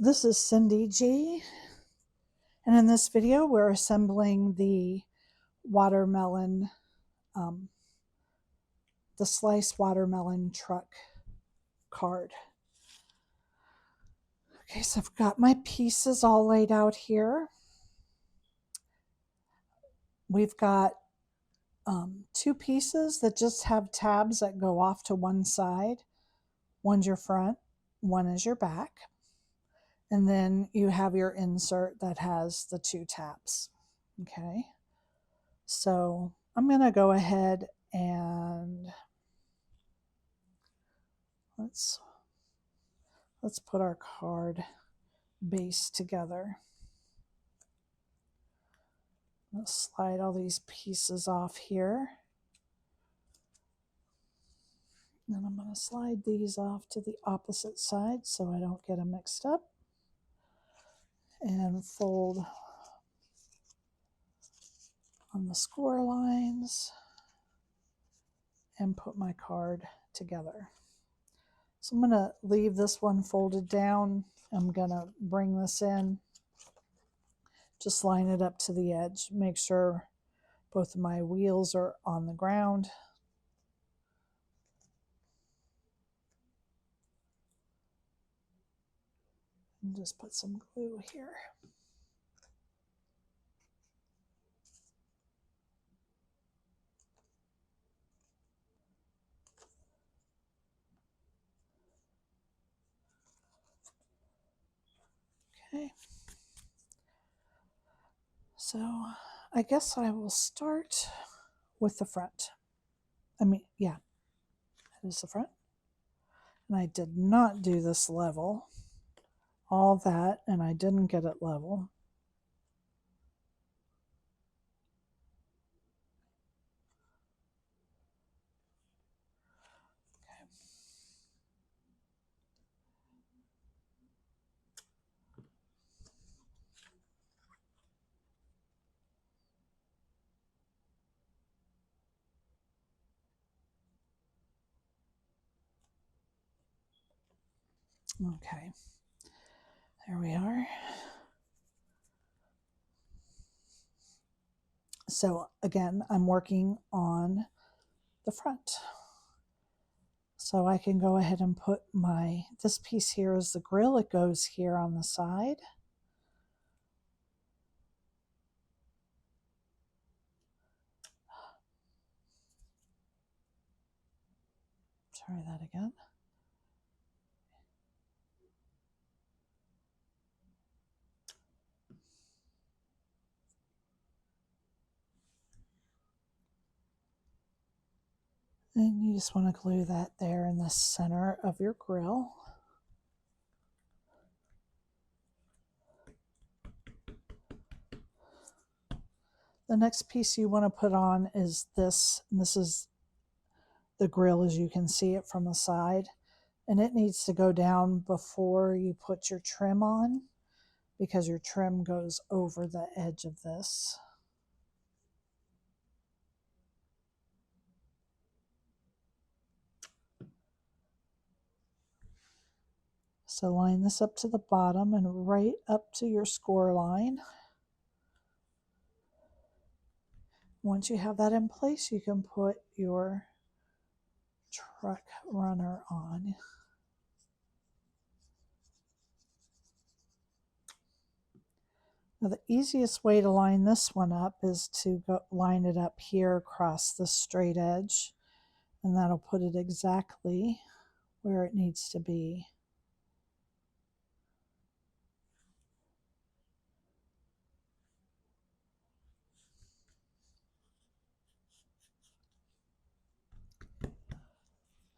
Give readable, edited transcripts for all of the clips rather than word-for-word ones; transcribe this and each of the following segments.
This is Cyndy G, and in this video we're assembling the watermelon, the sliced watermelon truck card. Okay, so I've got my pieces all laid out here. We've got two pieces that just have tabs that go off to one side. One's your front, one is your back. And then you have your insert that has the two tabs. Okay, so I'm going to go ahead and let's put our card base together. Let's slide all these pieces off here. Then I'm going to slide these off to the opposite side so I don't get them mixed up. And fold on the score lines and put my card together. So I'm going to leave this one folded down. I'm going to bring this in, just line it up to the edge. Make sure both of my wheels are on the ground. And just put some glue here. Okay. So I guess I will start with the front. Yeah, that is the front. And I did not do this level. All that, and I didn't get it level. Okay, there we are. So again, I'm working on the front. So I can go ahead and put this piece here is the grill. It goes here on the side. Try that again. And you just want to glue that there in the center of your grill. The next piece you want to put on is this, and this is the grill as you can see it from the side. And it needs to go down before you put your trim on, because your trim goes over the edge of this. So line this up to the bottom and right up to your score line. Once you have that in place, you can put your truck runner on. Now the easiest way to line this one up is to line it up here across the straight edge, and that'll put it exactly where it needs to be.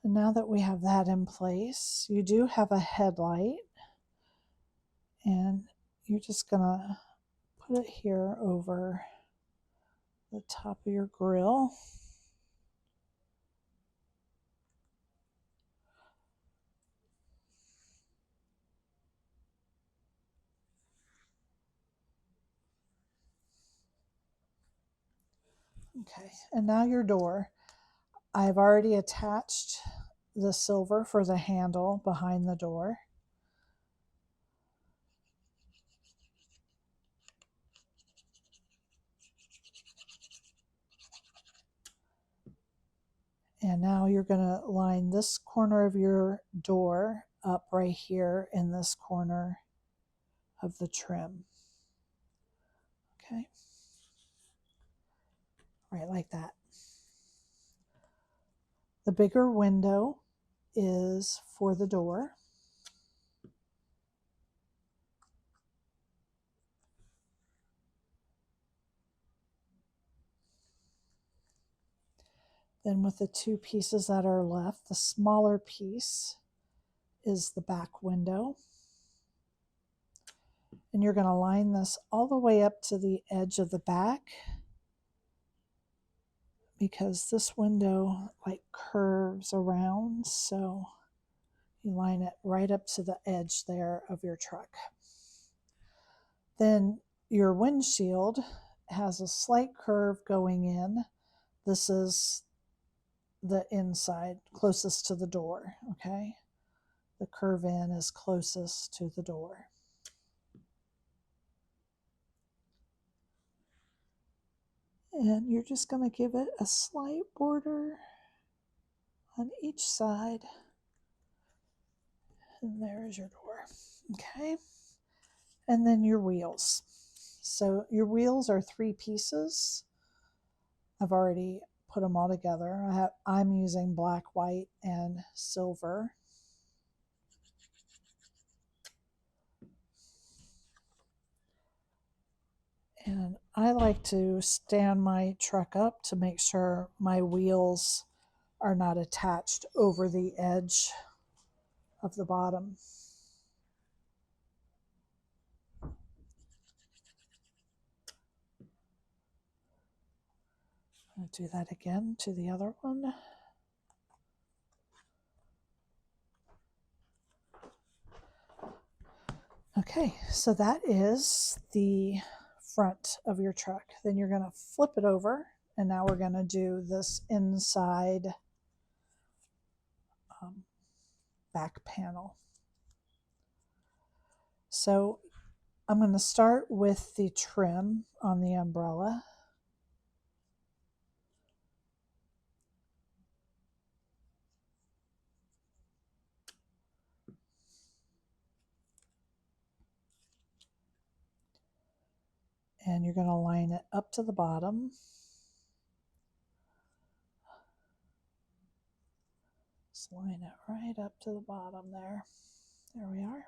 And now that we have that in place, you do have a headlight, and you're just gonna put it here over the top of your grill. Okay, and now your door. I've already attached the silver for the handle behind the door. And now you're going to line this corner of your door up right here in this corner of the trim. Okay. Right like that. The bigger window is for the door. Then with the two pieces that are left, the smaller piece is the back window. And you're going to line this all the way up to the edge of the back, because this window like curves around, so you line it right up to the edge there of your truck. Then your windshield has a slight curve going in. This is the inside, closest to the door, okay? The curve in is closest to the door. And you're just going to give it a slight border on each side. And there is your door, okay? And then your wheels. So your wheels are 3 pieces. I've already put them all together. I'm using black, white, and silver. And I like to stand my truck up to make sure my wheels are not attached over the edge of the bottom. I'll do that again to the other one. Okay, so that is the front of your truck. Then you're going to flip it over, and now we're going to do this inside back panel. So I'm going to start with the trim on the umbrella. And you're going to line it up to the bottom. Just line it right up to the bottom there. There we are.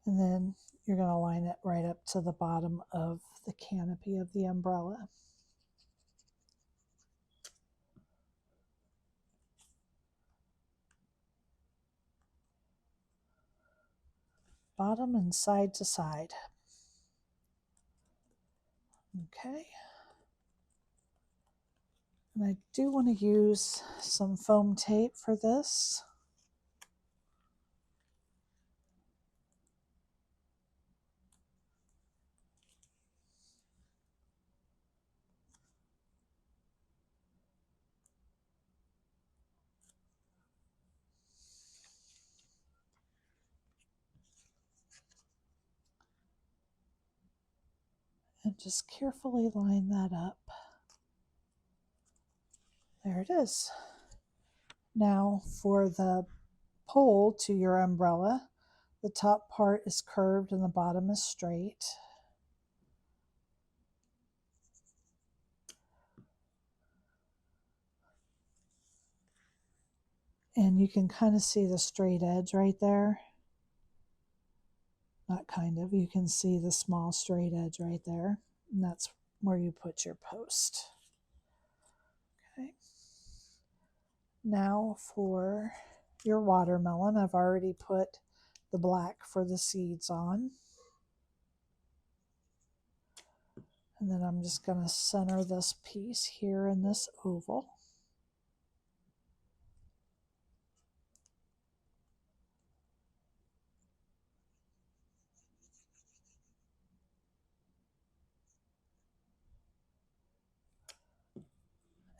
And then you're going to line it right up to the bottom of the canopy of the umbrella. Bottom and side to side. Okay. And I do want to use some foam tape for this. And just carefully line that up. There it is. Now for the pole to your umbrella, the top part is curved and the bottom is straight. And you can kind of see the straight edge right there. Not kind of, you can see the small straight edge right there. And that's where you put your post. Okay. Now for your watermelon, I've already put the black for the seeds on. And then I'm just going to center this piece here in this oval.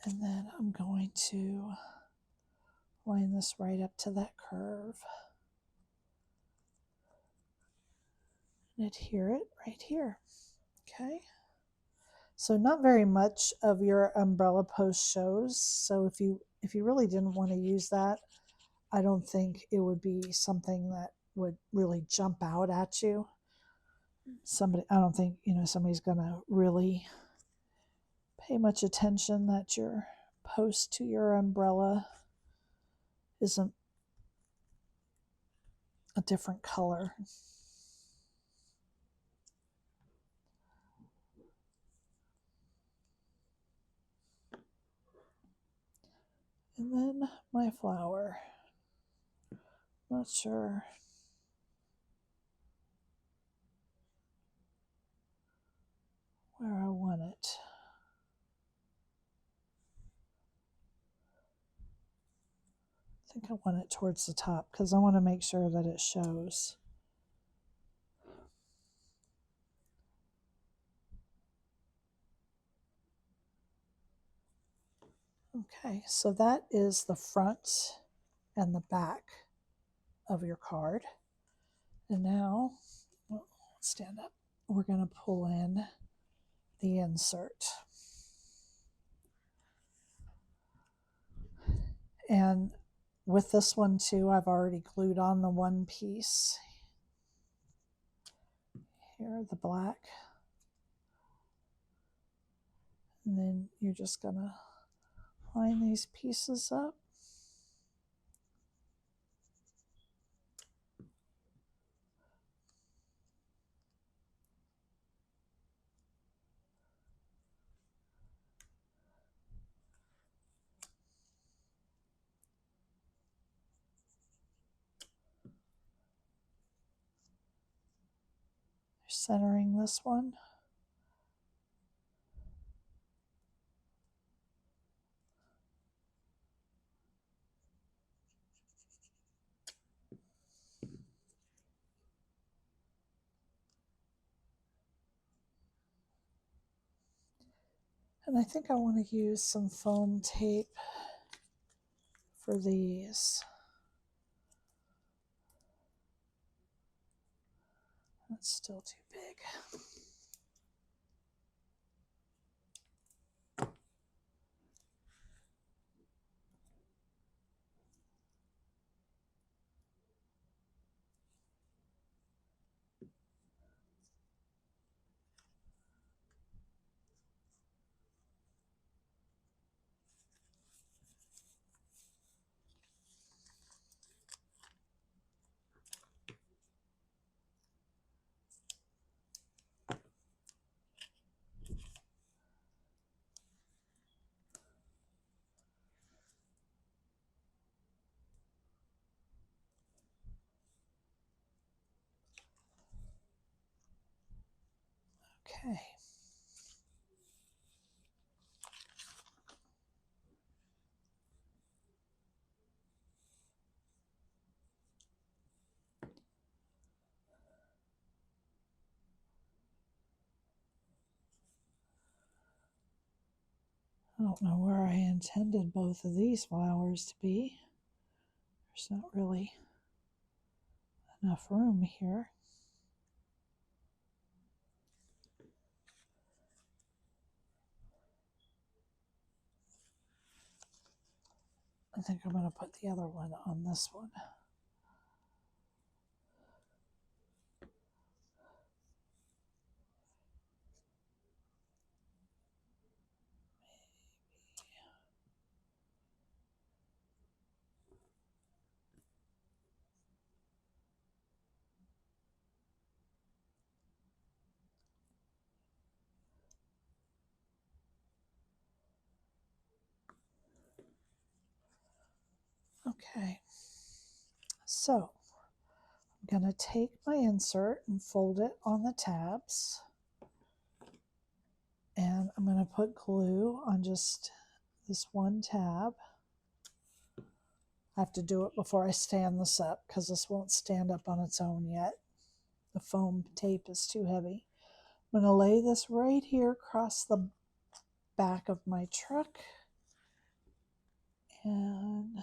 And then I'm going to line this right up to that curve. And adhere it right here. Okay. So not very much of your umbrella post shows. So if you really didn't want to use that, I don't think it would be something that would really jump out at you. I don't think, somebody's going to really pay much attention that your post to your umbrella isn't a different color. And then my flower. Not sure. Where I want it. I think I want it towards the top because I want to make sure that it shows. Okay, so that is the front and the back of your card. And now, let's stand up. We're going to pull in the insert. And with this one too, I've already glued on the one piece. Here, the black. And then you're just going to line these pieces up. Centering this one. And I think I want to use some foam tape for these. That's still too big. Okay. I don't know where I intended both of these flowers to be. There's not really enough room here. I think I'm going to put the other one on this one. Okay, so I'm going to take my insert and fold it on the tabs. And I'm going to put glue on just this one tab. I have to do it before I stand this up because this won't stand up on its own yet. The foam tape is too heavy. I'm going to lay this right here across the back of my truck. And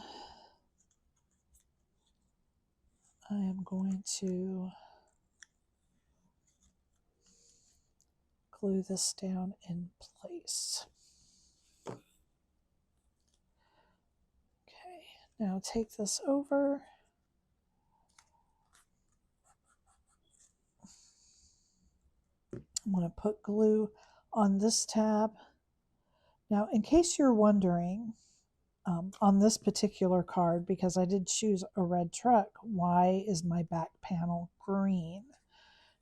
I am going to glue this down in place. Okay, now take this over. I'm going to put glue on this tab. Now, in case you're wondering, on this particular card, because I did choose a red truck, why is my back panel green?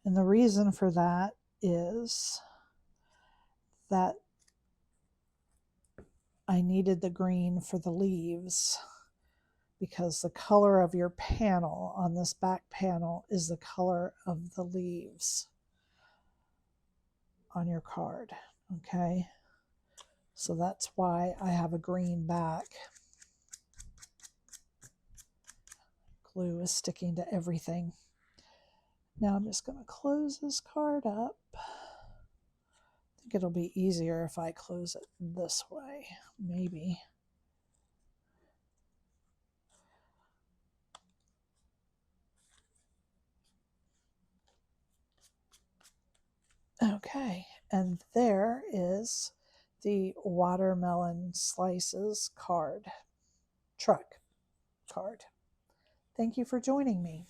And the reason for that is that I needed the green for the leaves, because the color of your panel on this back panel is the color of the leaves on your card. Okay, so that's why I have a green back. Glue is sticking to everything. Now I'm just going to close this card up. I think it'll be easier if I close it this way, maybe. Okay, and there is the watermelon slices card, truck card. Thank you for joining me.